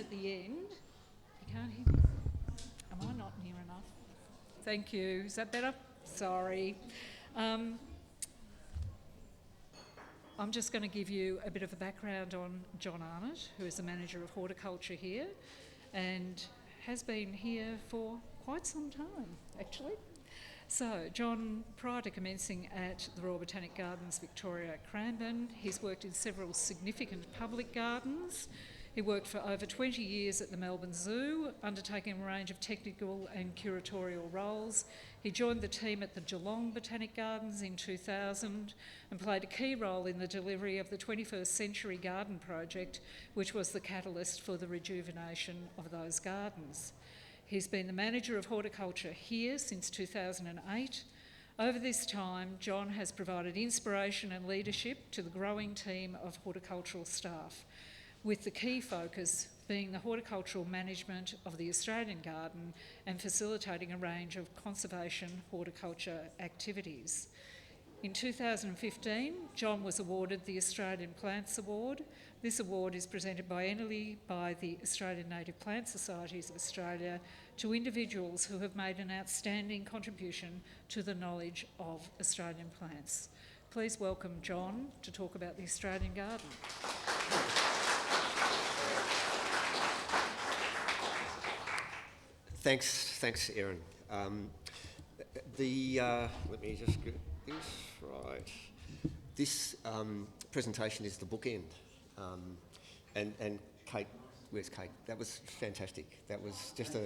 at the end. You can't hear me? Am I not near enough? Thank you. Is that better? Sorry. I'm just going to give you a bit of a background on John Arnott, who is the Manager of Horticulture here and has been here for quite some time, actually. So, John, prior to commencing at the Royal Botanic Gardens, Victoria at Cranbourne, he's worked in several significant public gardens. He worked for over 20 years at the Melbourne Zoo, undertaking a range of technical and curatorial roles. He joined the team at the Geelong Botanic Gardens in 2000 and played a key role in the delivery of the 21st Century Garden Project, which was the catalyst for the rejuvenation of those gardens. He's been the Manager of Horticulture here since 2008. Over this time, John has provided inspiration and leadership to the growing team of horticultural staff, with the key focus being the horticultural management of the Australian garden and facilitating a range of conservation horticulture activities. In 2015, John was awarded the Australian Plants Award. This award is presented biennially by the Australian Native Plant Societies of Australia to individuals who have made an outstanding contribution to the knowledge of Australian plants. Please welcome John to talk about the Australian garden. Thanks, Erin. Let me just get this right. This presentation is the bookend, and Kate, where's Kate? That was fantastic. That was just Oh,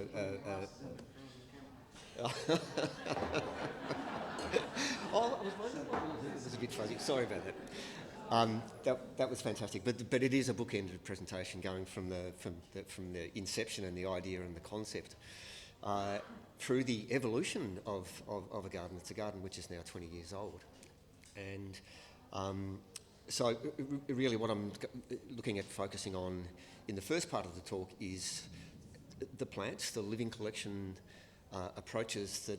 I was wondering why it was a bit fuzzy. Sorry about that. That was fantastic, but it is a bookended presentation going from the inception and the idea and the concept through the evolution of a garden. It's a garden which is now 20 years old, and so really what I'm looking at focusing on in the first part of the talk is the plants, the living collection approaches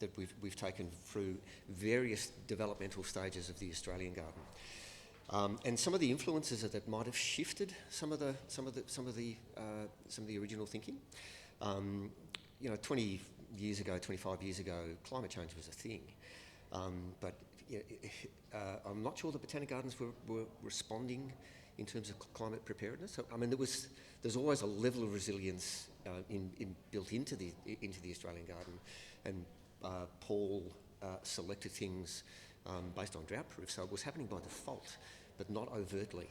that we've taken through various developmental stages of the Australian garden. And some of the influences that might have shifted some of the original thinking. 20 years ago, 25 years ago, climate change was a thing, but I'm not sure the botanic gardens were responding in terms of climate preparedness. So, I mean, there's always a level of resilience built into the Australian garden, and Paul selected things based on drought-proof, so it was happening by default, but not overtly.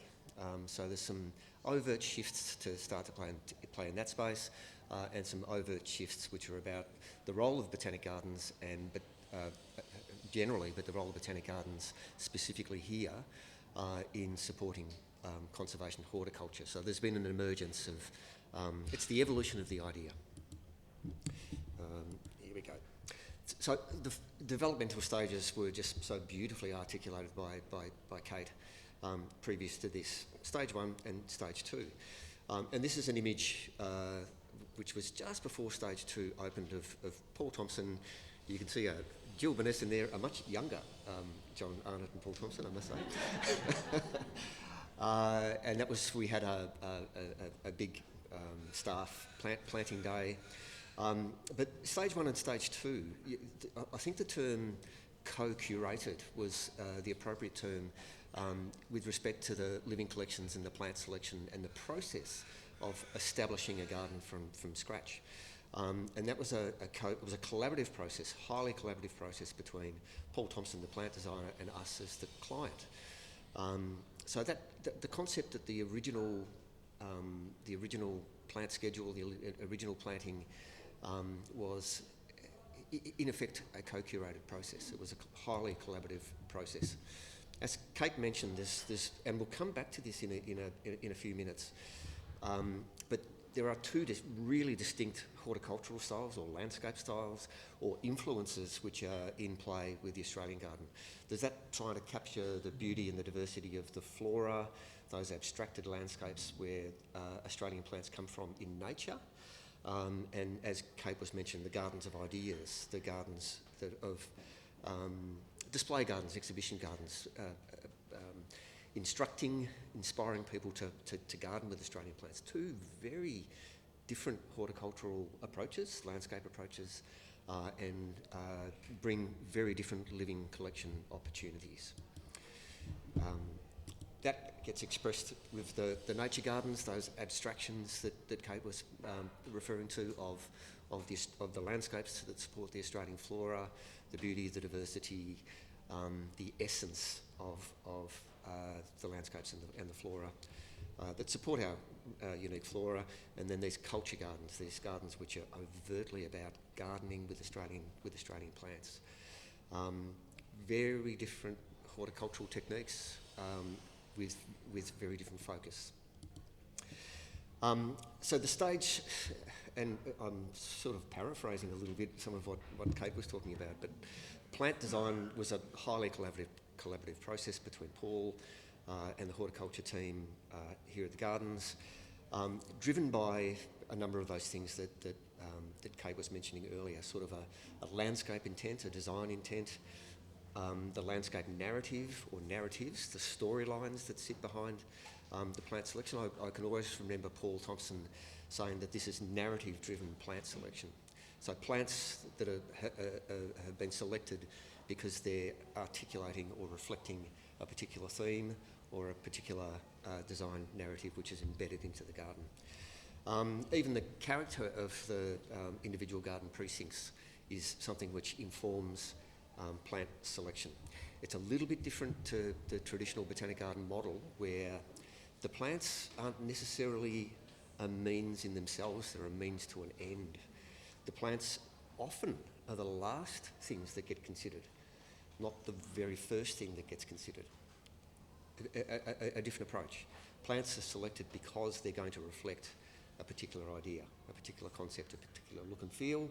So there's some overt shifts to start to play in that space, and some overt shifts which are about the role of botanic gardens generally, but the role of botanic gardens specifically here in supporting conservation horticulture. So there's been an emergence of, it's the evolution of the idea. Here we go. So the developmental stages were just so beautifully articulated by Kate previous to this. Stage 1 and Stage 2. And this is an image which was just before Stage 2 opened of Paul Thompson. You can see Jill Burness in there, a much younger John Arnott and Paul Thompson, I must say. And that was, we had a big staff planting day. But Stage 1 and Stage 2, I think the term co-curated was the appropriate term with respect to the living collections and the plant selection and the process of establishing a garden from scratch. And that was it was a collaborative process, highly collaborative process between Paul Thompson, the plant designer, and us as the client. So that the concept that the original plant schedule, the original planting, was in effect a co-curated process. It was a highly collaborative process. As Kate mentioned, this, and we'll come back to this in a few minutes. But there are two really distinct horticultural styles or landscape styles or influences which are in play with the Australian garden. There's that trying to capture the beauty and the diversity of the flora, those abstracted landscapes where Australian plants come from in nature. And as Kate was mentioned, the gardens of ideas, the gardens of display gardens, exhibition gardens, instructing, inspiring people to garden with Australian plants. Two very different horticultural approaches, landscape approaches, and bring very different living collection opportunities. That gets expressed with the nature gardens, those abstractions that Kate was referring to of the landscapes that support the Australian flora, the beauty, the diversity, the essence of the landscapes and the flora that support our unique flora, and then these culture gardens, these gardens which are overtly about gardening with Australian plants. Very different horticultural techniques with very different focus. So the stage, and I'm sort of paraphrasing a little bit some of what Kate was talking about, but plant design was a highly collaborative process between Paul and the horticulture team here at the Gardens, driven by a number of those things that Kate was mentioning earlier, sort of a landscape intent, a design intent, the landscape narrative or narratives, the storylines that sit behind the plant selection. I can always remember Paul Thompson saying that this is narrative-driven plant selection. So plants that have been selected because they're articulating or reflecting a particular theme or a particular design narrative which is embedded into the garden. Even the character of the individual garden precincts is something which informs plant selection. It's a little bit different to the traditional botanic garden model, where the plants aren't necessarily a means in themselves, they're a means to an end. The plants often are the last things that get considered, not the very first thing that gets considered. A different approach. Plants are selected because they're going to reflect a particular idea, a particular concept, a particular look and feel,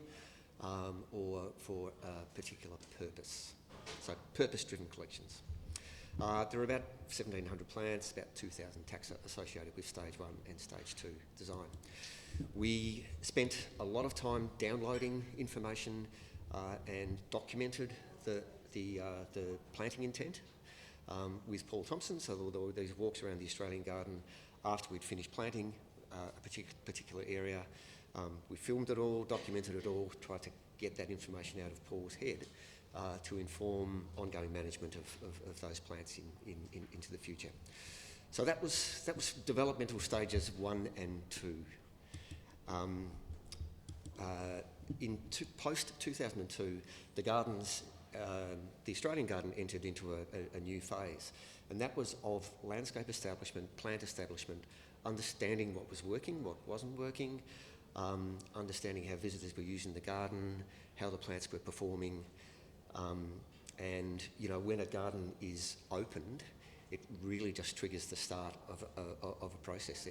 or for a particular purpose. So purpose-driven collections. There are about 1,700 plants, about 2,000 taxa associated with stage 1 and stage 2 design. We spent a lot of time downloading information and documented the planting intent with Paul Thompson. So there were these walks around the Australian garden after we'd finished planting a particular area. We filmed it all, documented it all, tried to get that information out of Paul's head to inform ongoing management of those plants into the future. So that was developmental stages 1 and 2. Post 2002, the gardens, the Australian garden entered into a new phase, and that was of landscape establishment, plant establishment, understanding what was working, what wasn't working, understanding how visitors were using the garden, how the plants were performing, and when a garden is opened, it really just triggers the start of a process.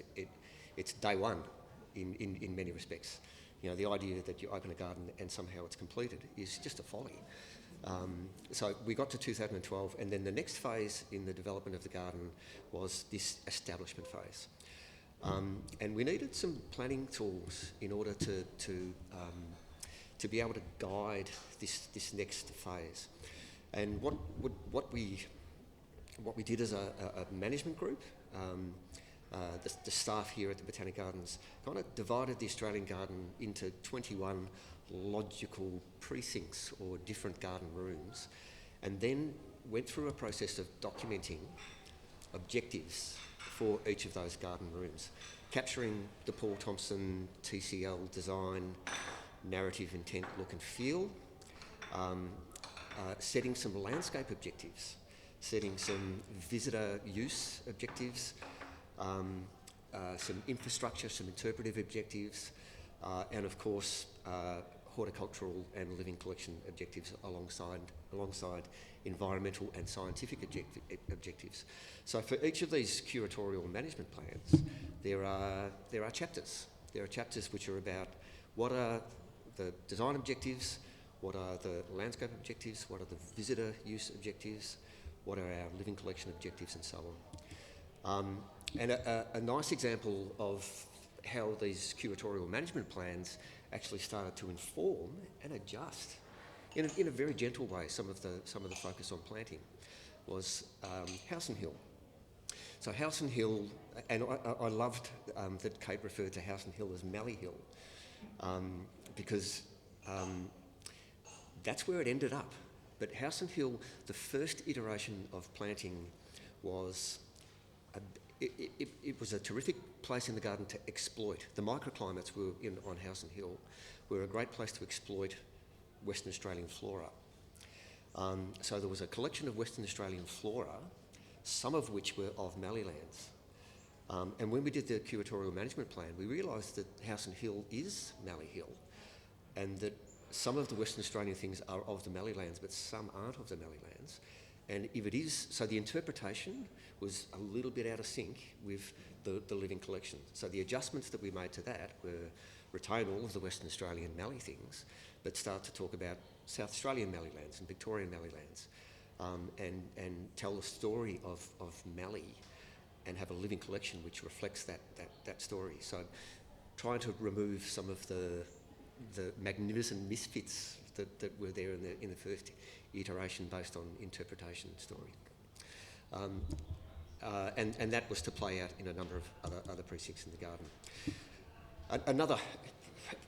It's day one in many respects. The idea that you open a garden and somehow it's completed is just a folly. So we got to 2012, and then the next phase in the development of the garden was this establishment phase. And we needed some planning tools in order to be able to guide this next phase. And what we did as a management group, the staff here at the Botanic Gardens kind of divided the Australian garden into 21 logical precincts or different garden rooms, and then went through a process of documenting objectives for each of those garden rooms, capturing the Paul Thompson TCL design, narrative, intent, look and feel, setting some landscape objectives, setting some visitor use objectives, some infrastructure, some interpretive objectives, and of course horticultural and living collection objectives alongside environmental and scientific objectives. So for each of these curatorial management plans, there are chapters. There are chapters which are about what are the design objectives, what are the landscape objectives, what are the visitor use objectives, what are our living collection objectives, and so on. And a nice example of how these curatorial management plans actually started to inform and adjust in a very gentle way some of the focus on planting was House and Hill. So House and Hill, and I loved that Kate referred to House and Hill as Mallee Hill, because that's where it ended up. But House and Hill, the first iteration of planting was, it was a terrific place in the garden to exploit. The microclimates on House and Hill were a great place to exploit Western Australian flora. So there was a collection of Western Australian flora, some of which were of Mallee lands. And when we did the curatorial management plan, we realised that House and Hill is Mallee Hill, and that some of the Western Australian things are of the Mallee lands, but some aren't of the Mallee lands. And if it is, so the interpretation was a little bit out of sync with the living collection. So the adjustments that we made to that were retain all of the Western Australian Mallee things, but start to talk about South Australian Mallee lands and Victorian Mallee lands, and tell the story of Mallee and have a living collection which reflects that story. So trying to remove some of the magnificent misfits that were there in the first iteration based on interpretation story. And that was to play out in a number of other precincts in the garden. Another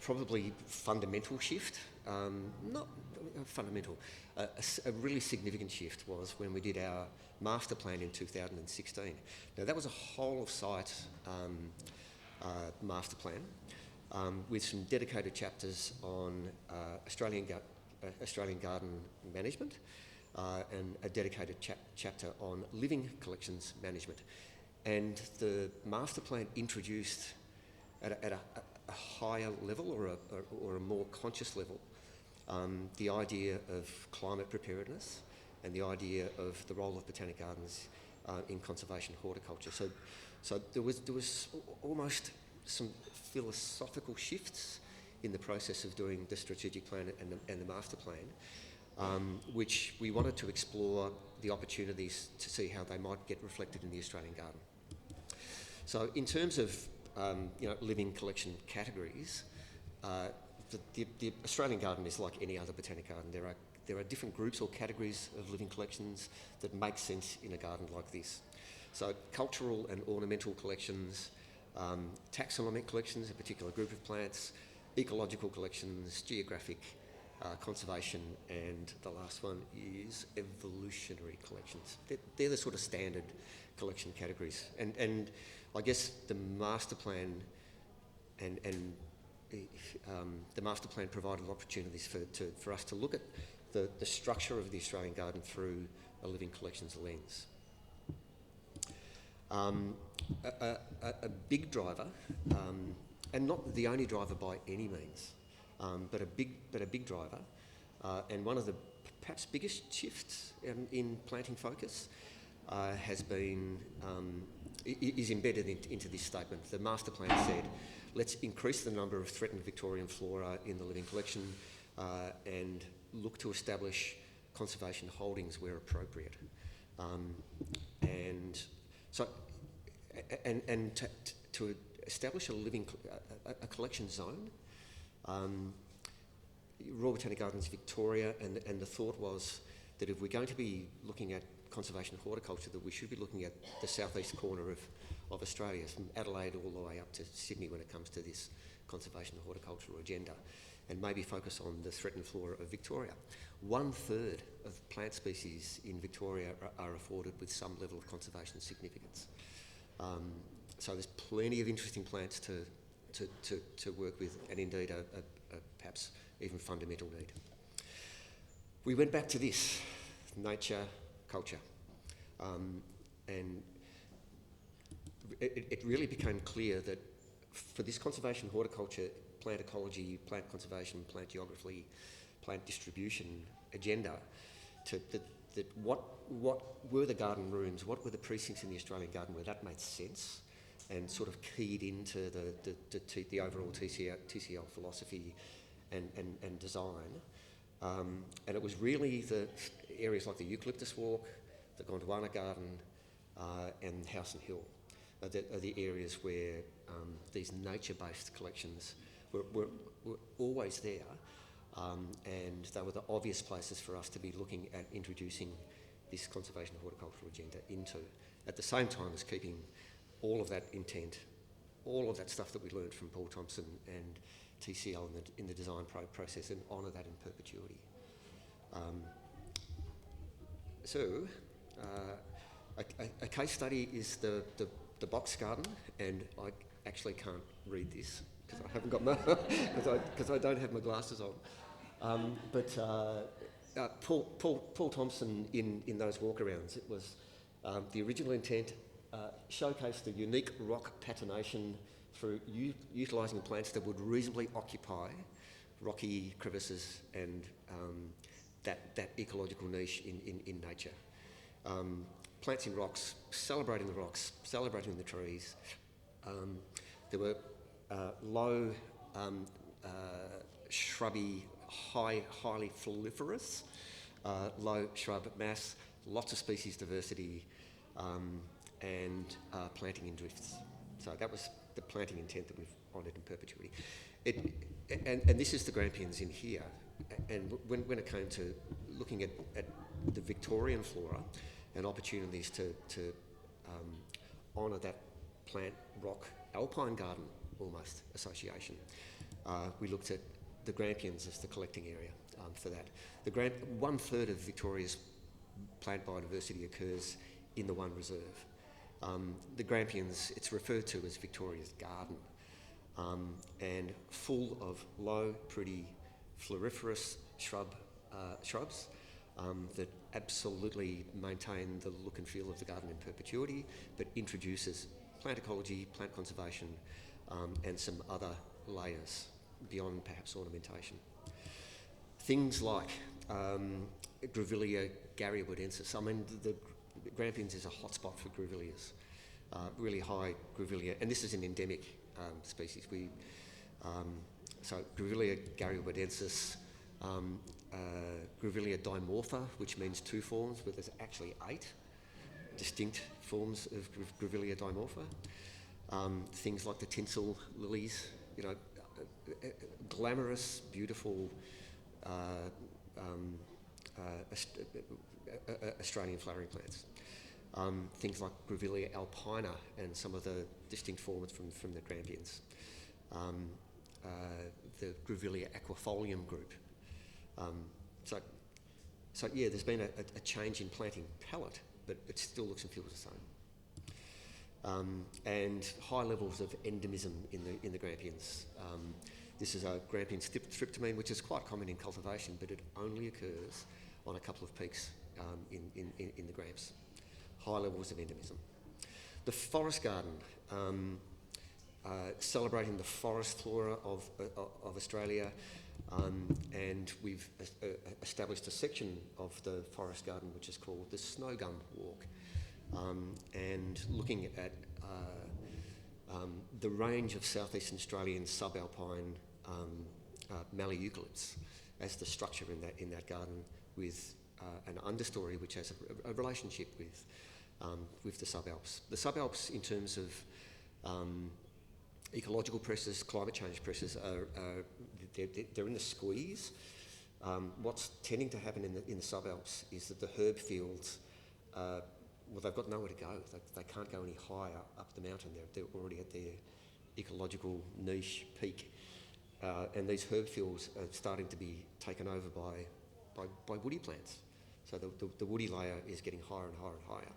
probably fundamental shift, not fundamental, a really significant shift was when we did our master plan in 2016. Now that was a whole of site master plan with some dedicated chapters on Australian garden management and a dedicated chapter on living collections management. And the master plan introduced at a higher level or a more conscious level the idea of climate preparedness and the idea of the role of botanic gardens in conservation horticulture. So there was almost some philosophical shifts in the process of doing the strategic plan and the master plan, which we wanted to explore the opportunities to see how they might get reflected in the Australian garden. So in terms of living collection categories, the Australian garden is like any other botanic garden. There are different groups or categories of living collections that make sense in a garden like this. So cultural and ornamental collections, taxonomic collections, a particular group of plants, ecological collections, geographic conservation, and the last one is evolutionary collections. They're the sort of standard collection categories. And I guess the master plan and the master plan provided opportunities for us to look at the structure of the Australian garden through a living collections lens. A big driver, and not the only driver by any means, but a big driver, and one of the perhaps biggest shifts in planting focus has been is embedded into this statement. The master plan said, let's increase the number of threatened Victorian flora in the living collection and look to establish conservation holdings where appropriate. To establish a collection zone, Royal Botanic Gardens Victoria, and the thought was that if we're going to be looking at conservation horticulture, that we should be looking at the southeast corner of Australia, from Adelaide all the way up to Sydney when it comes to this conservation horticultural agenda, and maybe focus on the threatened flora of Victoria. 1/3 of plant species in Victoria are afforded with some level of conservation significance. So there's plenty of interesting plants to work with, and indeed a perhaps even fundamental need. We went back to this, nature, culture, and it really became clear that for this conservation horticulture, plant ecology, plant conservation, plant geography, plant distribution agenda, that what were the garden rooms, what were the precincts in the Australian garden where that made sense and sort of keyed into the overall TCL philosophy and design. And it was really the areas like the Eucalyptus Walk, the Gondwana Garden, and House and Hill are the areas where these nature-based collections were always there, and they were the obvious places for us to be looking at introducing this conservation horticultural agenda into, at the same time as keeping all of that intent, all of that stuff that we learned from Paul Thompson and TCL in the design process, and honour that in perpetuity. A case study is the box garden, and I actually can't read this because I haven't got my because I don't have my glasses on. Paul Thompson in those walkarounds, it was the original intent showcased the unique rock patination through utilising plants that would reasonably occupy rocky crevices and that ecological niche in nature. Plants in rocks, celebrating the trees. There were low, shrubby, highly foliferous, low shrub mass, lots of species diversity, and planting in drifts. So that was the planting intent that we've honoured in perpetuity. And this is the Grampians in here. And when it came to looking at the Victorian flora and opportunities to honour that plant rock alpine garden almost association, we looked at the Grampians as the collecting area for that. 1/3 of Victoria's plant biodiversity occurs in the one reserve. The Grampians, it's referred to as Victoria's garden, and full of low, pretty, floriferous shrubs that absolutely maintain the look and feel of the garden in perpetuity, but introduces plant ecology, plant conservation, and some other layers beyond perhaps ornamentation. Things like Grevillea garryoidensis. I mean, the Grampians is a hotspot for grevilleas, really high Grevillea, and this is an endemic species. So Grevillea garryoidensis, Grevillea dimorpha, which means 2 forms, but there's actually 8 distinct forms of Grevillea dimorpha. Things like the tinsel lilies, glamorous, beautiful Australian flowering plants. Things like Grevillea alpina and some of the distinct forms from the Grampians. The Grevillea aquifolium group. So yeah, there's been a change in planting palette, but it still looks and feels the same. And high levels of endemism in the Grampians. This is a Grampian striptomine, which is quite common in cultivation, but it only occurs on a couple of peaks in the Gramps. High levels of endemism. The forest garden, celebrating the forest flora of Australia, and we've established a section of the forest garden which is called the Snow Gum Walk, and looking at the range of southeastern Australian subalpine mallee eucalypts as the structure in that garden, with an understory which has a relationship with the subalps. The subalps, in terms of ecological pressures, climate change pressures, they're in the squeeze. What's tending to happen in the subalps is that the herb fields, they've got nowhere to go. They can't go any higher up the mountain. They're already at their ecological niche peak, and these herb fields are starting to be taken over by woody plants. So the woody layer is getting higher and higher and higher.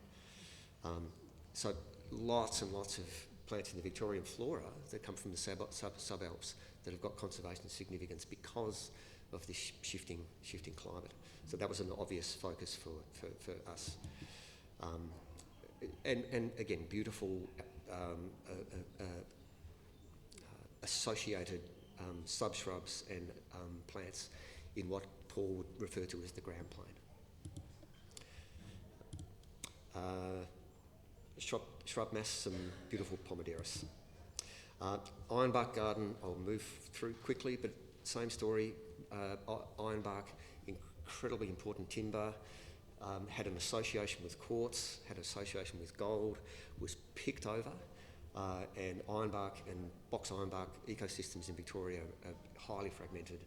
So lots and lots of plants in the Victorian flora that come from the subalps that have got conservation significance because of this shifting climate. So that was an obvious focus for us. And again, beautiful associated subshrubs and plants in what Paul would refer to as the ground plane. Shrub mass, some beautiful Pomaderus. Ironbark garden, I'll move through quickly, but same story. Ironbark, incredibly important timber, had an association with quartz, had an association with gold, was picked over, and ironbark and box ironbark ecosystems in Victoria are highly fragmented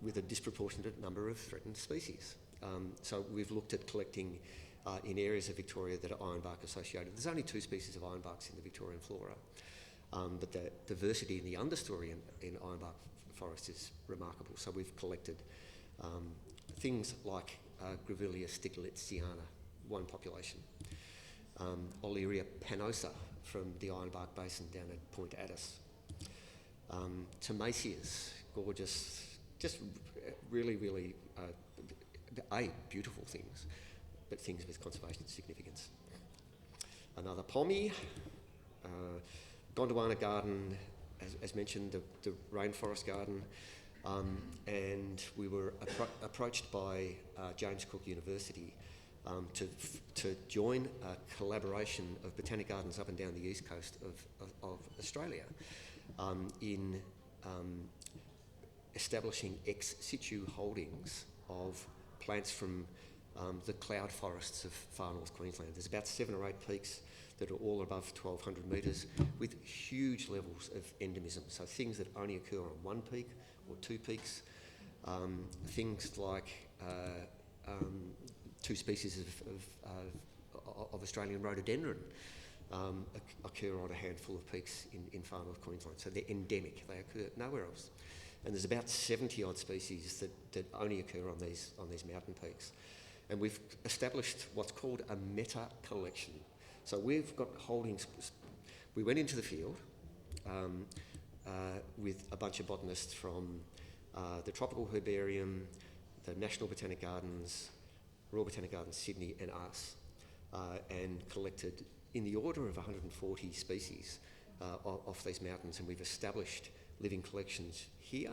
with a disproportionate number of threatened species. So we've looked at collecting in areas of Victoria that are ironbark associated. There's only 2 species of ironbarks in the Victorian flora, but the diversity in the understory in ironbark forest is remarkable. So we've collected things like Grevillea stiglitziana, one population, Oleria panosa from the Ironbark Basin down at Point Addis, Tomaceas, gorgeous, just really, really beautiful things, but things with conservation significance. Another pommy, Gondwana Garden, as mentioned, the rainforest garden, and we were approached by James Cook University to join a collaboration of botanic gardens up and down the east coast of Australia in establishing ex situ holdings of plants from the cloud forests of far north Queensland. There's about 7 or 8 peaks that are all above 1,200 metres with huge levels of endemism, so things that only occur on 1 peak or 2 peaks, things like 2 species of Australian rhododendron occur on a handful of peaks in far north Queensland, so they're endemic, they occur nowhere else. And there's about 70 odd species that only occur on these mountain peaks. And we've established what's called a meta collection. So we've got holdings. We went into the field with a bunch of botanists from the Tropical Herbarium, the National Botanic Gardens, Royal Botanic Gardens Sydney and us, and collected in the order of 140 species off these mountains, and we've established living collections here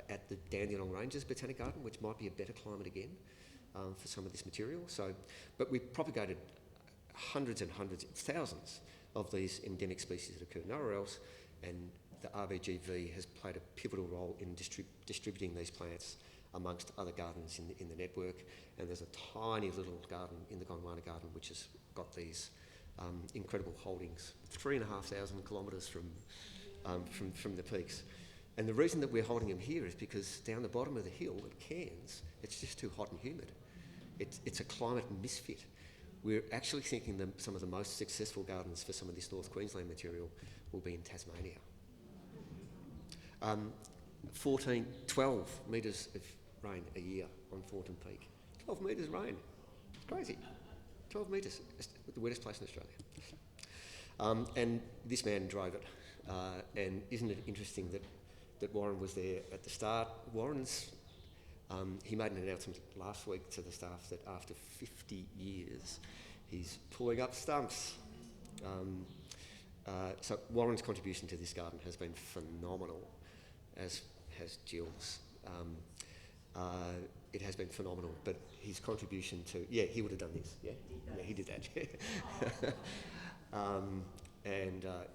at the Dandenong Ranges Botanic Garden, which might be a better climate again for some of this material. So, but we've propagated hundreds and hundreds, thousands of these endemic species that occur nowhere else, and the RBGV has played a pivotal role in distributing these plants amongst other gardens in the network. And there's a tiny little garden in the Gondwana Garden which has got these incredible holdings, 3,500 kilometres from the peaks. And the reason that we're holding them here is because down the bottom of the hill at Cairns, it's just too hot and humid. It's a climate misfit. We're actually thinking that some of the most successful gardens for some of this North Queensland material will be in Tasmania. 12 metres of rain a year on Thornton Peak. 12 metres rain. It's crazy. 12 metres, the wettest place in Australia. And this man drove it. And isn't it interesting that Warren was there at the start? Warren's, he made an announcement last week to the staff that after 50 years, he's pulling up stumps. So Warren's contribution to this garden has been phenomenal, as has Jill's. It has been phenomenal, but his contribution to, he would have done this, he did that.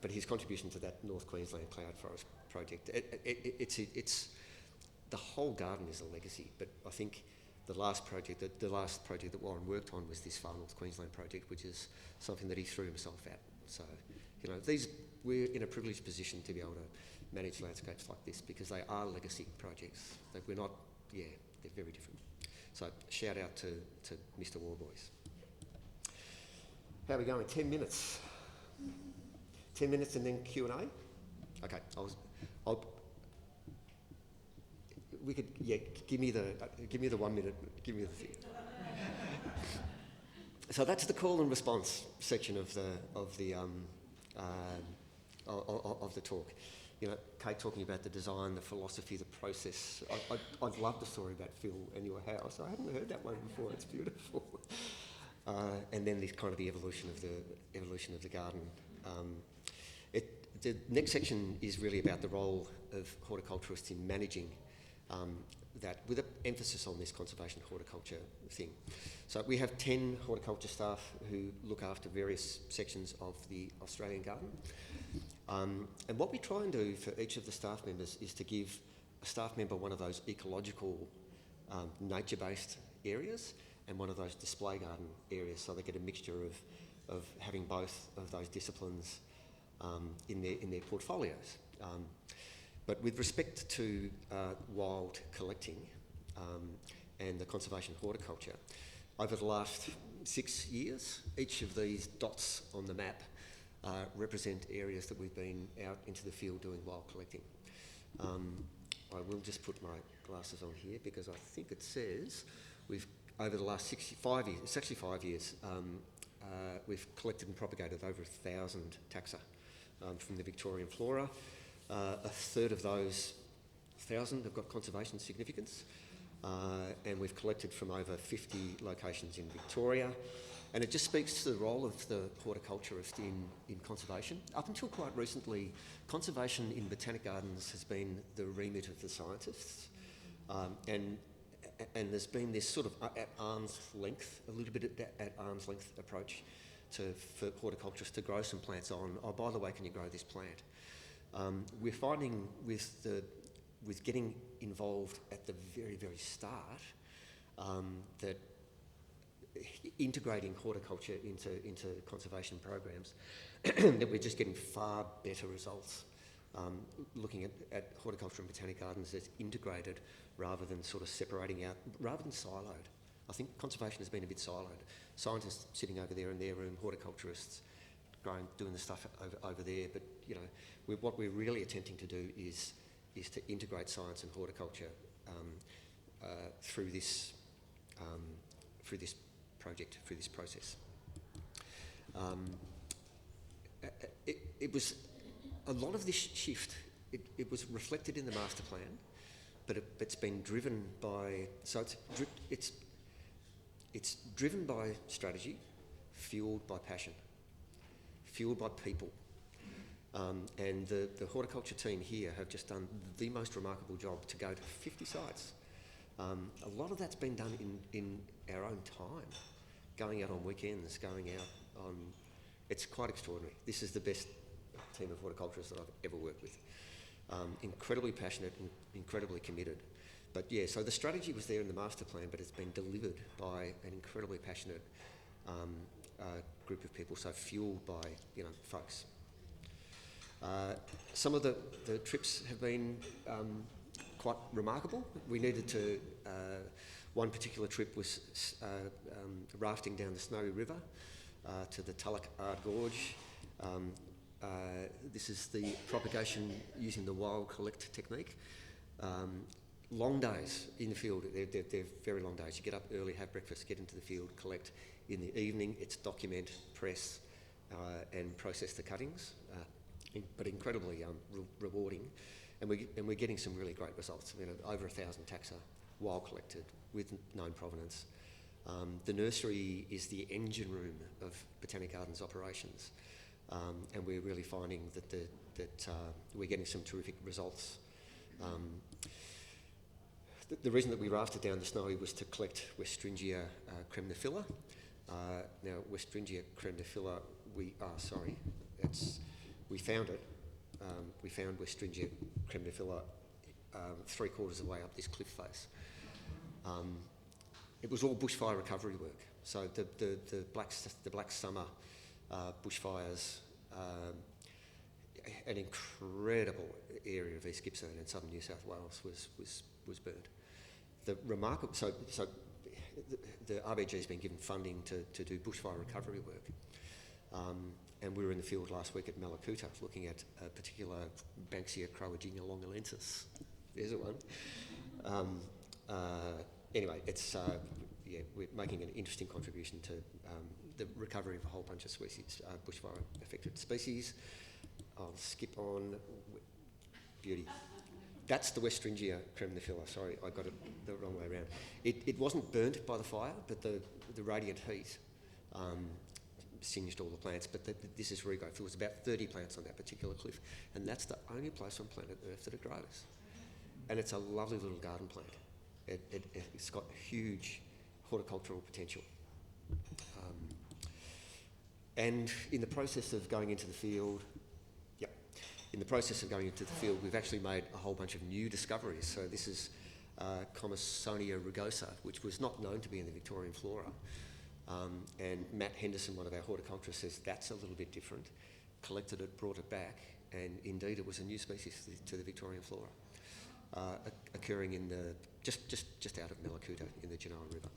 But his contribution to that North Queensland Cloud Forest project, it's the whole garden is a legacy. But I think the last project that Warren worked on was this Far North Queensland project, which is something that he threw himself at. So, we're in a privileged position to be able to manage landscapes like this because they are legacy projects. That we're not, they're very different. So shout out to Mr. Warboys. How are we going? 10 minutes. 10 minutes and then Q&A? Okay, we could, give me the 1 minute, give me the thing. So that's the call and response section of the talk. Kate talking about the design, the philosophy, the process. I'd love the story about Phil and your house. I hadn't heard that one before. It's beautiful. And then this kind of the evolution of the garden. The next section is really about the role of horticulturists in managing that, with an emphasis on this conservation horticulture thing. So we have 10 horticulture staff who look after various sections of the Australian garden. And what we try and do for each of the staff members is to give a staff member one of those ecological, nature-based areas and one of those display garden areas, so they get a mixture of having both of those disciplines in their portfolios. But with respect to wild collecting and the conservation horticulture, over the last 6 years, each of these dots on the map represent areas that we've been out into the field doing wild collecting. I will just put my glasses on here because I think it says we've, over the last 5 years, it's actually 5 years, we've collected and propagated over 1,000 taxa from the Victorian flora. A third of those 1,000 have got conservation significance, and we've collected from over 50 locations in Victoria. And it just speaks to the role of the horticulturist in conservation. Up until quite recently, conservation in botanic gardens has been the remit of the scientists. And there's been this sort of at arm's length, a little bit at arm's length approach for horticulturists to grow some plants on. Oh, by the way, can you grow this plant? We're finding with getting involved at the very, very start that integrating horticulture into conservation programs, that we're just getting far better results. Looking at horticulture and botanic gardens as integrated rather than sort of separating out, rather than siloed. I think conservation has been a bit siloed. Scientists sitting over there in their room, horticulturists doing the stuff over there. But you know, what we're really attempting to do is to integrate science and horticulture through this project, through this process. It was a lot of this shift. It was reflected in the master plan, but it's been driven by. So it's driven by strategy, fueled by passion, fueled by people. And the horticulture team here have just done the most remarkable job to go to 50 sites. A lot of that's been done in our own time, going out on weekends, going out on... It's quite extraordinary. This is the best team of horticulturists that I've ever worked with. Incredibly passionate and incredibly committed. But yeah, so the strategy was there in the master plan, but it's been delivered by an incredibly passionate group of people, so fueled by, you know, folks. Some of the trips have been quite remarkable. We needed to, one particular trip was rafting down the Snowy River to the Tulloch Ard Gorge. This is the propagation using the wild collect technique. Long days in the field, they're very long days. You get up early, have breakfast, get into the field, collect. In the evening, it's document, press, and process the cuttings. But incredibly rewarding, and we're getting some really great results. You know, over 1,000 taxa, wild collected with known provenance. The nursery is the engine room of Botanic Gardens operations, and we're really finding that we're getting some terrific results. The reason that we rafted down the Snowy was to collect Westringia cremnifila. Now, Westringia cremnifila, we found it. We found Westringia cremnifila 3/4 of the way up this cliff face. It was all bushfire recovery work. So the Black Summer bushfires, an incredible area of East Gippsland and southern New South Wales was burnt. The RBG has been given funding to do bushfire recovery work. And we were in the field last week at Malakuta looking at a particular Banksia croaginia longilensis. There's a one. Anyway, it's we're making an interesting contribution to the recovery of a whole bunch of species, bushfire-affected species. I'll skip on. Beauty. That's the Westringia cremnifila. Sorry, I got it the wrong way around. It wasn't burnt by the fire, but the radiant heat singed all the plants. But this is regrowth. There was about 30 plants on that particular cliff, and that's the only place on planet Earth that it grows. And it's a lovely little garden plant. It's got huge horticultural potential. And in the process of going into the field, we've actually made a whole bunch of new discoveries. So this is Commissonia rugosa, which was not known to be in the Victorian flora. And Matt Henderson, one of our horticulturists, says that's a little bit different. Collected it, brought it back, and indeed it was a new species to the Victorian flora, occurring in the just out of Mallacoota in the Genoa River.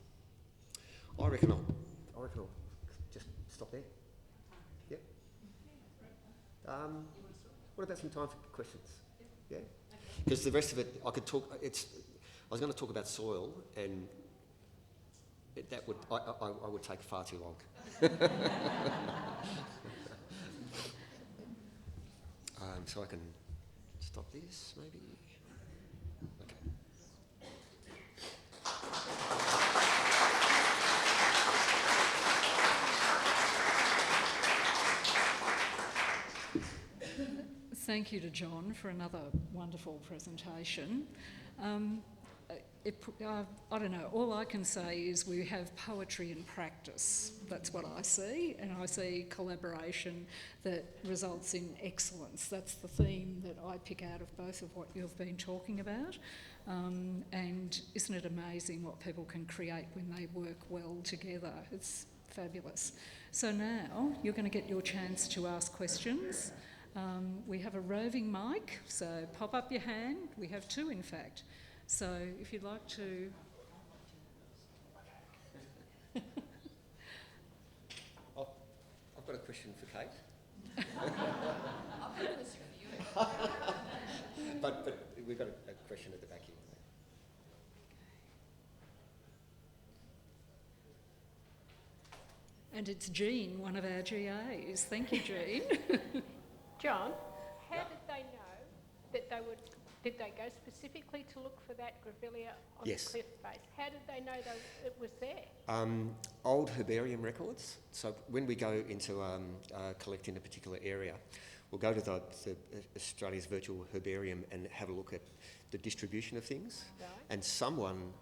I reckon I'll just stop there. Yep. What about some time for questions? Yeah. Because the rest of it, I could talk. I was going to talk about soil, and that would I would take far too long. So I can stop this, maybe. Okay. Thank you to John for another wonderful presentation. I don't know, all I can say is we have poetry in practice. That's what I see, and I see collaboration that results in excellence. That's the theme that I pick out of both of what you've been talking about. And isn't it amazing what people can create when they work well together? It's fabulous. So now you're going to get your chance to ask questions. We have a roving mic, so pop up your hand. We have two, in fact. So if you'd like to... I've got a question for Kate. I've got this for you. But we've got a question at the back here. And it's Jean, one of our GAs. Thank you, Jean. John, how did they know that they would... Did they go specifically to look for that grevillea on Yes. the cliff face? How did they know it was there? Old herbarium records. So when we go into collecting a particular area, we'll go to the Australia's virtual herbarium and have a look at the distribution of things. Right. And someone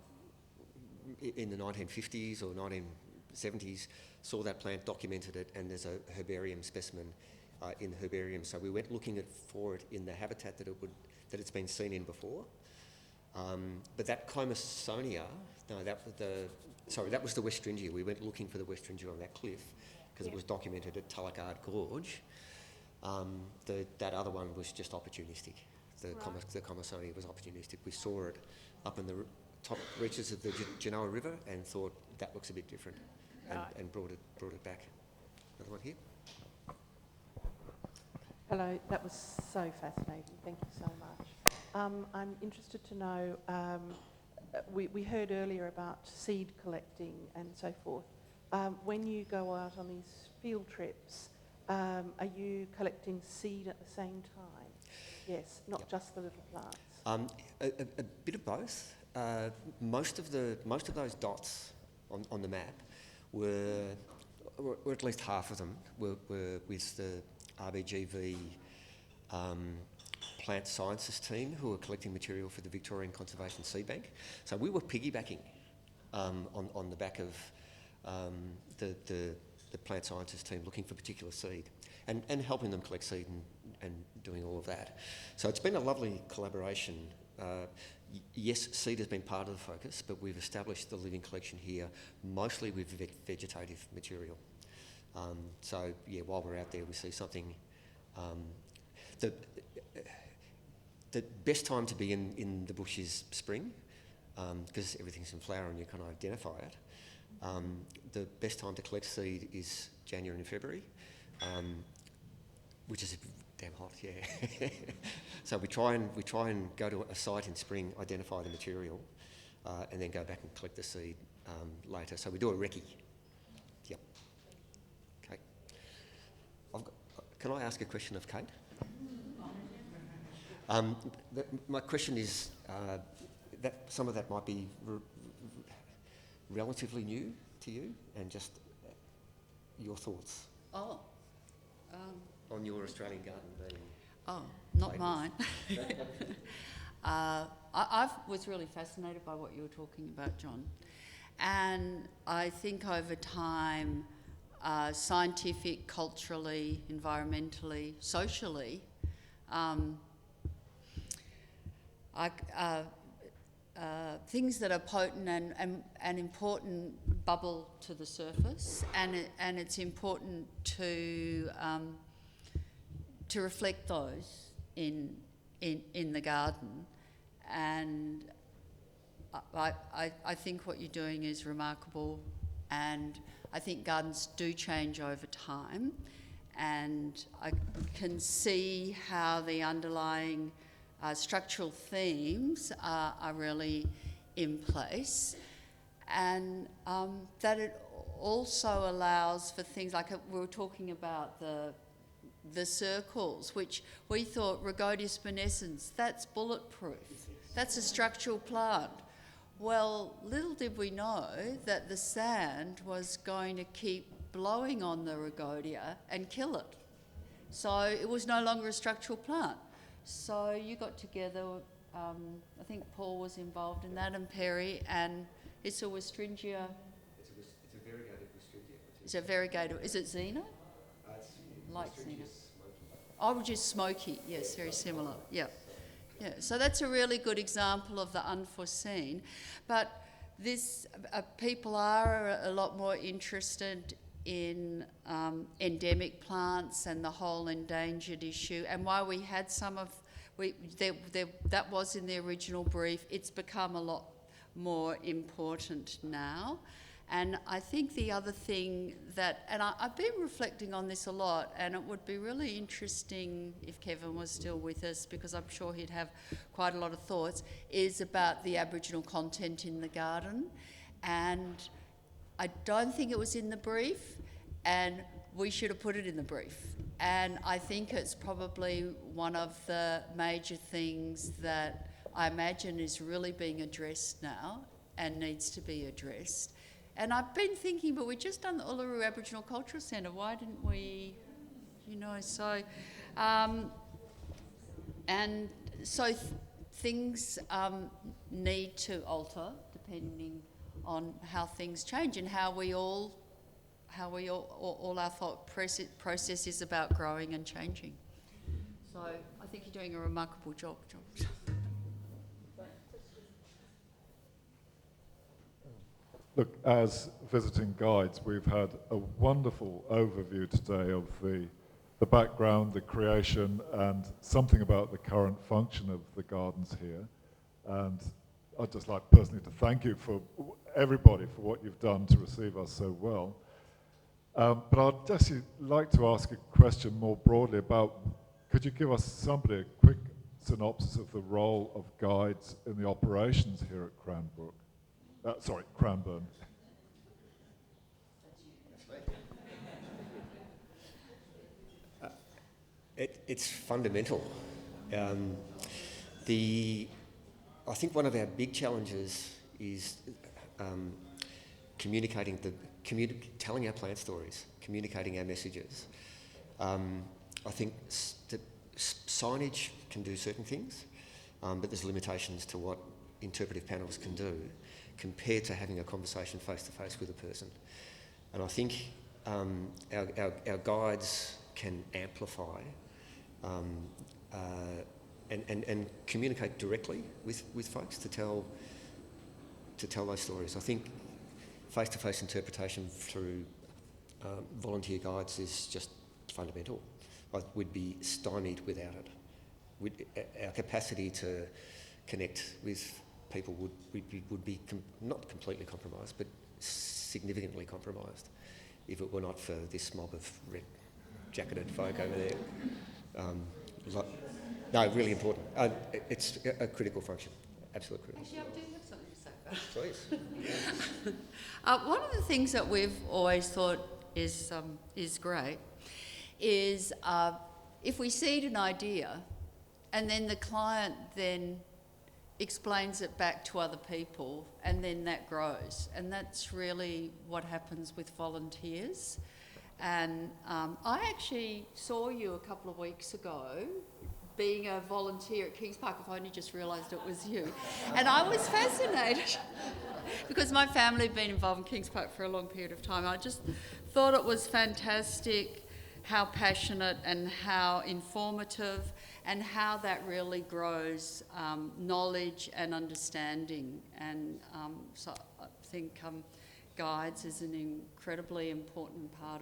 in the 1950s or 1970s saw that plant, documented it, and there's a herbarium specimen in the herbarium. So we went looking for it in the habitat that it's been seen in before. But that Comasonia, that was the Westringia. We went looking for the Westringia on that cliff because it was documented at Tullagard Gorge. That other one was just opportunistic. The Comasonia was opportunistic. We saw it up in the top reaches of the Genoa River and thought that looks a bit different, and brought it back. Another one here. Hello, that was so fascinating. Thank you so much. I'm interested to know, we heard earlier about seed collecting and so forth. When you go out on these field trips, are you collecting seed at the same time? Yes, not just the little plants. A bit of both. Most of those dots on the map were at least half of them were with the RBGV plant sciences team who were collecting material for the Victorian Conservation Seed Bank. So we were piggybacking on the back of the plant sciences team looking for particular seed and helping them collect seed and doing all of that. So it's been a lovely collaboration. Yes, seed has been part of the focus, but we've established the living collection here mostly with vegetative material. So yeah, while we're out there, we see something. The best time to be in the bush is spring, because everything's in flower and you can identify it. The best time to collect seed is January and February, which is damn hot, yeah. So we try and go to a site in spring, identify the material, and then go back and collect the seed later. So we do a recce. Yep. Okay. Can I ask a question of Kate? My question is that some of that might be relatively new to you, and just your thoughts on your Australian garden being. Not mine. I was really fascinated by what you were talking about, John, and I think over time, scientific, culturally, environmentally, socially, things that are potent and important bubble to the surface, and it's important to to reflect those in the garden. And I think what you're doing is remarkable, and I think gardens do change over time, and I can see how the underlying structural themes are really in place, and that it also allows for things like we were talking about the circles, which we thought Rhagodia spinescens, that's bulletproof, that's a structural plant. Well, little did we know that the sand was going to keep blowing on the Rhagodia and kill it. So it was no longer a structural plant. So you got together, I think Paul was involved in that, and Perry, and it's a Westringia. It's a variegated Westringia. It's a variegated, is it Xena? Like Xena. Oh, which is smoky, yes, very similar, yeah. Yeah, so that's a really good example of the unforeseen. But this, people are a lot more interested in endemic plants and the whole endangered issue. And while we had some of, that was in the original brief, it's become a lot more important now. And I think the other thing that, and I've been reflecting on this a lot, and it would be really interesting if Kevin was still with us, because I'm sure he'd have quite a lot of thoughts, is about the Aboriginal content in the garden. And I don't think it was in the brief, and we should have put it in the brief. And I think it's probably one of the major things that I imagine is really being addressed now and needs to be addressed. And I've been thinking, but we've just done the Uluru Aboriginal Cultural Centre, why didn't we, so... and so things need to alter depending on how things change and how all our thought process is about growing and changing. So I think you're doing a remarkable job, John. Look, as visiting guides, we've had a wonderful overview today of the background, the creation, and something about the current function of the gardens here. And I'd just like personally to thank you for everybody for what you've done to receive us so well. But I'd just like to ask a question more broadly about, could you give us a quick synopsis of the role of guides in the operations here at Cranbrook? Cranbourne. It's fundamental. I think one of our big challenges is telling our plant stories, communicating our messages. I think signage can do certain things, but there's limitations to what interpretive panels can do compared to having a conversation face-to-face with a person. And I think our guides can amplify and communicate directly with folks to tell those stories. I think face-to-face interpretation through volunteer guides is just fundamental. We'd be stymied without it. Our capacity to connect with people would be not completely compromised, but significantly compromised if it were not for this mob of red-jacketed folk over there. No, really important. It's a critical function, absolutely critical. Actually, I do have something to say about it. Please. One of the things that we've always thought is great is if we seed an idea and then the client then explains it back to other people, and then that grows. And that's really what happens with volunteers. And I actually saw you a couple of weeks ago being a volunteer at Kings Park. I've only just realised it was you. And I was fascinated because my family had been involved in Kings Park for a long period of time. I just thought it was fantastic how passionate and how informative, and how that really grows knowledge and understanding. And so I think guides is an incredibly important part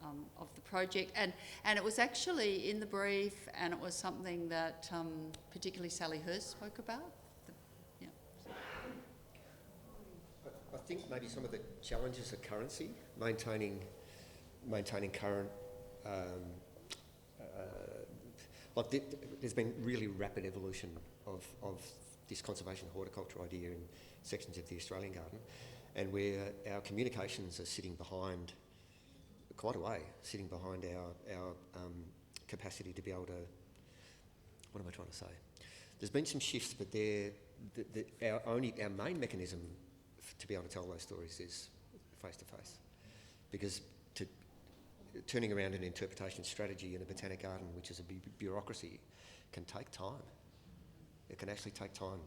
of the project, and it was actually in the brief, and it was something that particularly Sally Hurst spoke about. I think maybe some of the challenges are currency, maintaining current. There's been really rapid evolution of this conservation horticulture idea in sections of the Australian garden, and where our communications are sitting behind quite a way, sitting behind our capacity to be able to. What am I trying to say? There's been some shifts, but our main mechanism to be able to tell those stories is face to face, because turning around an interpretation strategy in a botanic garden, which is a bureaucracy, can take time. It can actually take time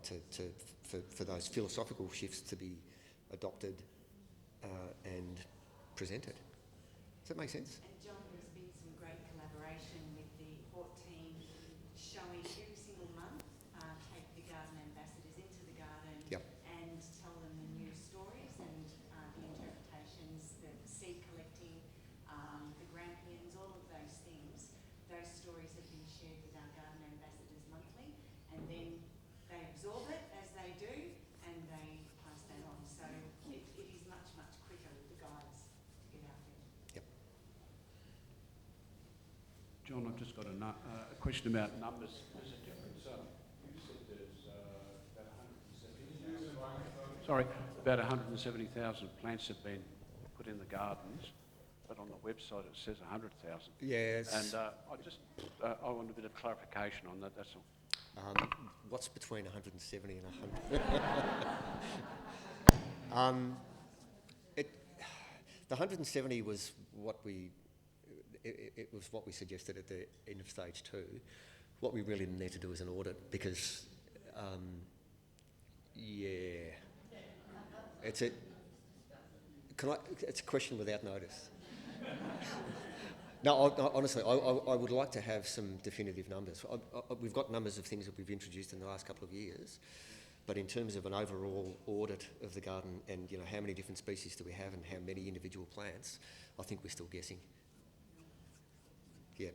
for those philosophical shifts to be adopted and presented. Does that make sense? And John, there's been some great collaboration with the Hort team, showing every single month, take the garden ambassadors into the garden. Yep. And tell them the new stories and the interpretations, the seed collecting, the grampians, all of those things. Those stories have been shared with our garden ambassadors monthly, and then they absorb it as they do, and they pass that on. So it is much, much quicker with the guides to get out there. Yep. John, I've just got a question about numbers. There's a difference. You said there's about 170,000. Sorry, about 170,000 plants have been put in the gardens, but on the website it says 100,000. Yes. And I want a bit of clarification on that. That's all. What's between 170 and 100? The 170 was what we. It was what we suggested at the end of stage 2. What we really need to do is an audit, because, it's a question without notice. No, honestly, I would like to have some definitive numbers. We've got numbers of things that we've introduced in the last couple of years, but in terms of an overall audit of the garden and how many different species do we have and how many individual plants, I think we're still guessing. Yeah.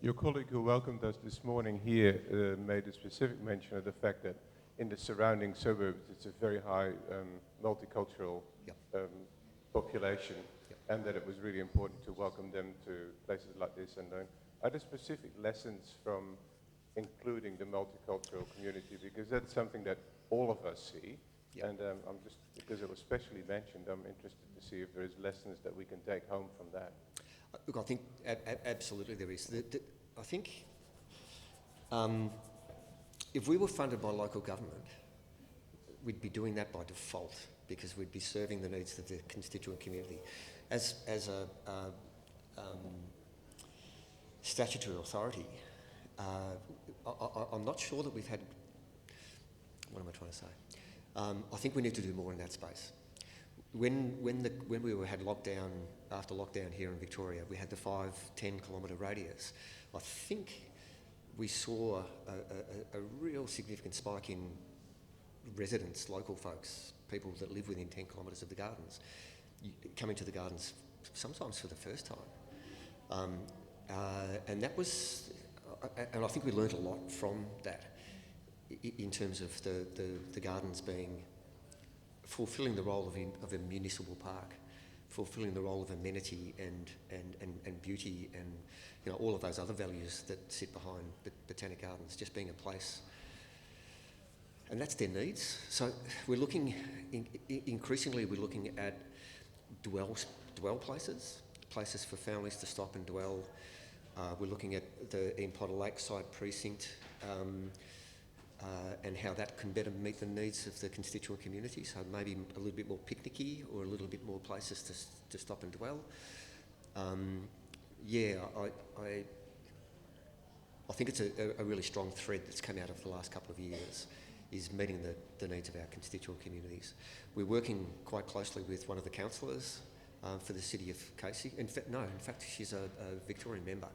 Your colleague who welcomed us this morning here made a specific mention of the fact that in the surrounding suburbs it's a very high multicultural population, and that it was really important to welcome them to places like this. And are there specific lessons from including the multicultural community? Because that's something that all of us see. Yep. And I'm just, because it was specially mentioned, I'm interested to see if there is lessons that we can take home from that. Look, I think absolutely there is. I think if we were funded by local government, we'd be doing that by default, because we'd be serving the needs of the constituent community. As a statutory authority, I'm not sure that we've had. What am I trying to say? I think we need to do more in that space. When we had lockdown, after lockdown here in Victoria, we had the 5-10 kilometre radius. I think we saw a real significant spike in residents, local folks, people that live within 10 kilometres of the gardens, coming to the gardens sometimes for the first time. And that was, and I think we learnt a lot from that in terms of the gardens being fulfilling the role of a municipal park, fulfilling the role of amenity and beauty and all of those other values that sit behind botanic gardens, just being a place. And that's their needs. So we're looking, increasingly we're looking at dwell places for families to stop and dwell. We're looking at the Ian Potter Lakeside precinct and how that can better meet the needs of the constituent community. So maybe a little bit more picnicky or a little bit more places to stop and dwell. I think it's a really strong thread that's come out of the last couple of years, is meeting the needs of our constituent communities. We're working quite closely with one of the councillors for the city of Casey. In fact, she's a Victorian member,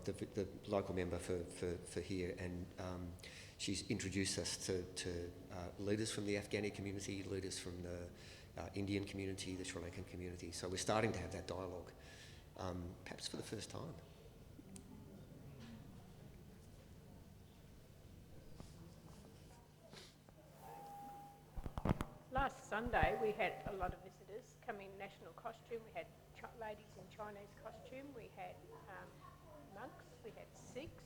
the local member for here, and she's introduced us to leaders from the Afghani community, leaders from the Indian community, the Sri Lankan community. So we're starting to have that dialogue, perhaps for the first time. Last Sunday we had a lot of visitors come in national costume. We had ladies in Chinese costume. We had monks. We had Sikhs.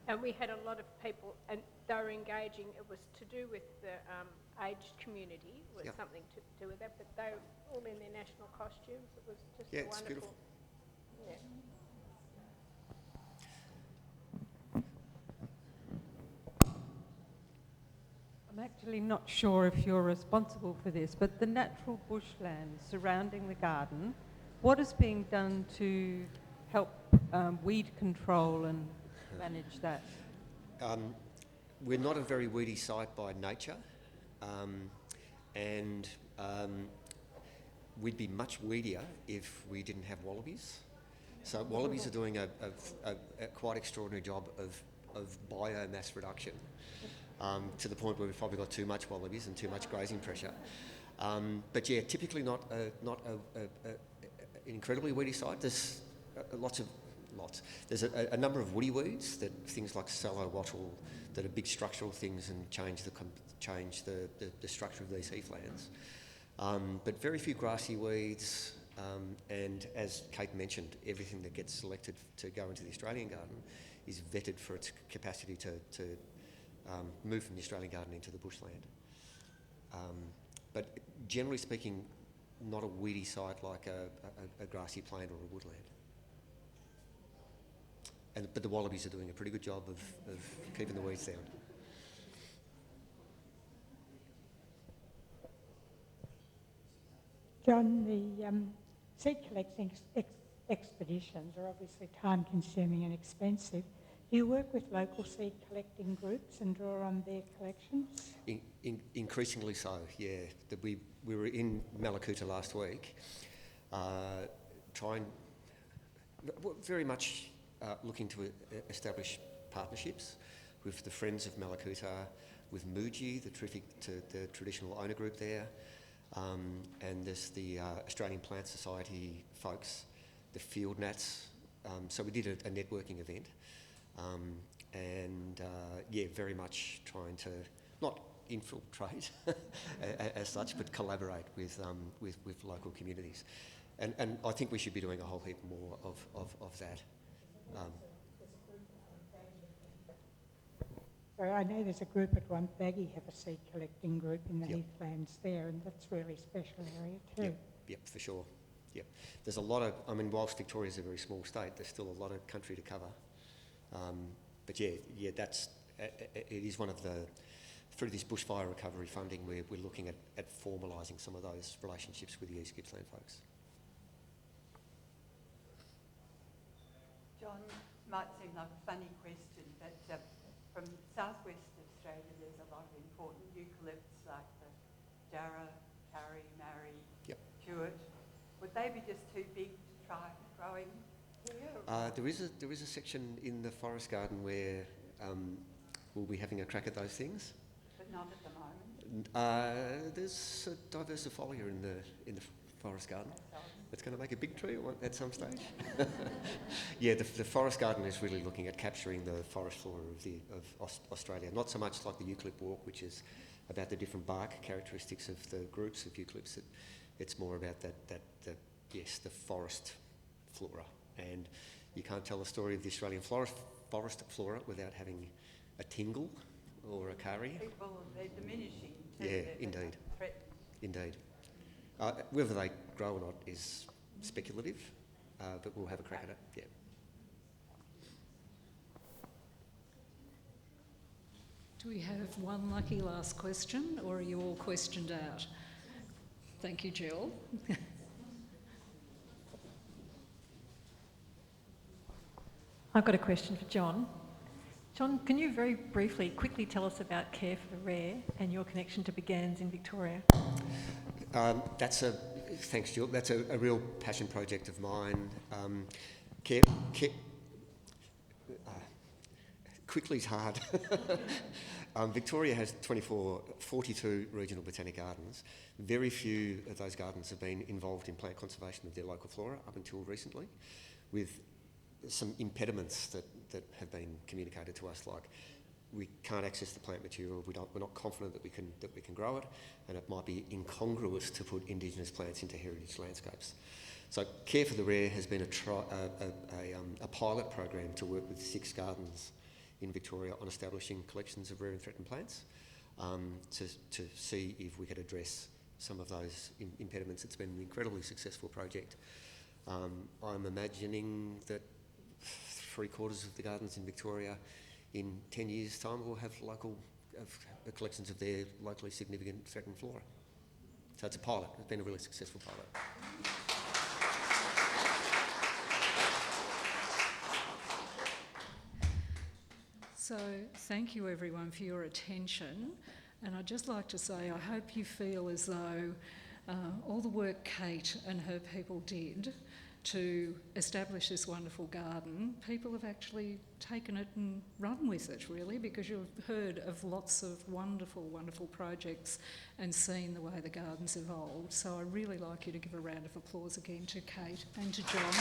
And we had a lot of people, and they were engaging. It was to do with the aged community. It was something to do with that. But they were all in their national costumes. It was just it's wonderful. beautiful. Yeah. I'm actually not sure if you're responsible for this, but the natural bushland surrounding the garden, what is being done to help weed control and manage that? We're not a very weedy site by nature, and we'd be much weedier if we didn't have wallabies. So wallabies are doing a quite extraordinary job of biomass reduction, to the point where we've probably got too much wallabies and too much grazing pressure. But yeah, typically not an incredibly weedy site. There's lots. There's a number of woody weeds, things like sallow wattle, that are big structural things and change the structure of these heathlands. But very few grassy weeds, and as Kate mentioned, everything that gets selected to go into the Australian garden is vetted for its capacity to move from the Australian garden into the bushland. But generally speaking, not a weedy site like a grassy plain or a woodland. But the wallabies are doing a pretty good job of keeping the weeds down. John, the seed collecting expeditions are obviously time-consuming and expensive. Do you work with local seed collecting groups and draw on their collections? Increasingly so, yeah. We were in Malakuta last week, very much looking to establish partnerships with the Friends of Malakuta, with Muji, the traditional owner group there, and there's the Australian Plant Society folks, the Field Nats. So we did a networking event, and very much trying to not infiltrate as such, but collaborate with local communities, and I think we should be doing a whole heap more of that. So I know there's a group at Wonthaggi have a seed collecting group in the heathlands there, and that's a really special area too. Yep, for sure. Yep. There's a lot of, whilst Victoria's a very small state, there's still a lot of country to cover. But it is one of the, through this bushfire recovery funding, we're looking at formalising some of those relationships with the East Gippsland folks. John, might seem like a funny question, but from southwest Australia there's a lot of important eucalypts like the Jarrah, Curry, Marri, Tuart. Would they be just too big to try growing here? There is a section in the forest garden where we'll be having a crack at those things. But not at the moment? There's a diversifolia in the forest garden. It's going to make a big tree at some stage. Yeah, the forest garden is really looking at capturing the forest flora of Australia, not so much like the eucalypt walk, which is about the different bark characteristics of the groups of eucalypts. It's more about the forest flora, and you can't tell the story of the Australian forest flora without having a tingle or a curry. People, they're diminishing. Yeah, indeed. Indeed. Whether they grow or not is speculative, but we'll have a crack at it, yeah. Do we have one lucky last question, or are you all questioned out? Thank you, Jill. I've got a question for John. John, can you very briefly, quickly tell us about Care for the Rare and your connection to Begans in Victoria? Thanks, Jill. That's a real passion project quickly is hard. Victoria has 42 regional botanic gardens. Very few of those gardens have been involved in plant conservation of their local flora up until recently, with some impediments that have been communicated to us, like we can't access the plant material, we're not confident that we can grow it, and it might be incongruous to put Indigenous plants into heritage landscapes. So Care for the Rare has been a pilot program to work with 6 gardens in Victoria on establishing collections of rare and threatened plants to see if we could address some of those impediments. It's been an incredibly successful project. I'm imagining that 3/4 of the gardens in Victoria in 10 years' time will have collections of their locally significant threatened flora. So it's a pilot. It's been a really successful pilot. So thank you everyone for your attention, and I'd just like to say I hope you feel as though all the work Kate and her people did to establish this wonderful garden, people have actually taken it and run with it, really, because you've heard of lots of wonderful, wonderful projects and seen the way the garden's evolved. So I really like you to give a round of applause again to Kate and to John.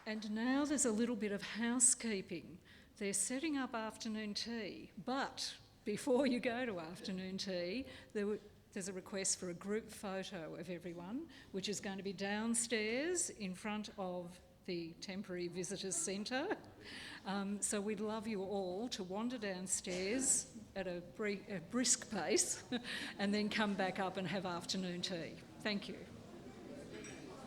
And now there's a little bit of housekeeping. They're setting up afternoon tea, but before you go to afternoon tea, there's a request for a group photo of everyone, which is going to be downstairs in front of the Temporary Visitors Centre. So we'd love you all to wander downstairs at a brisk pace and then come back up and have afternoon tea. Thank you.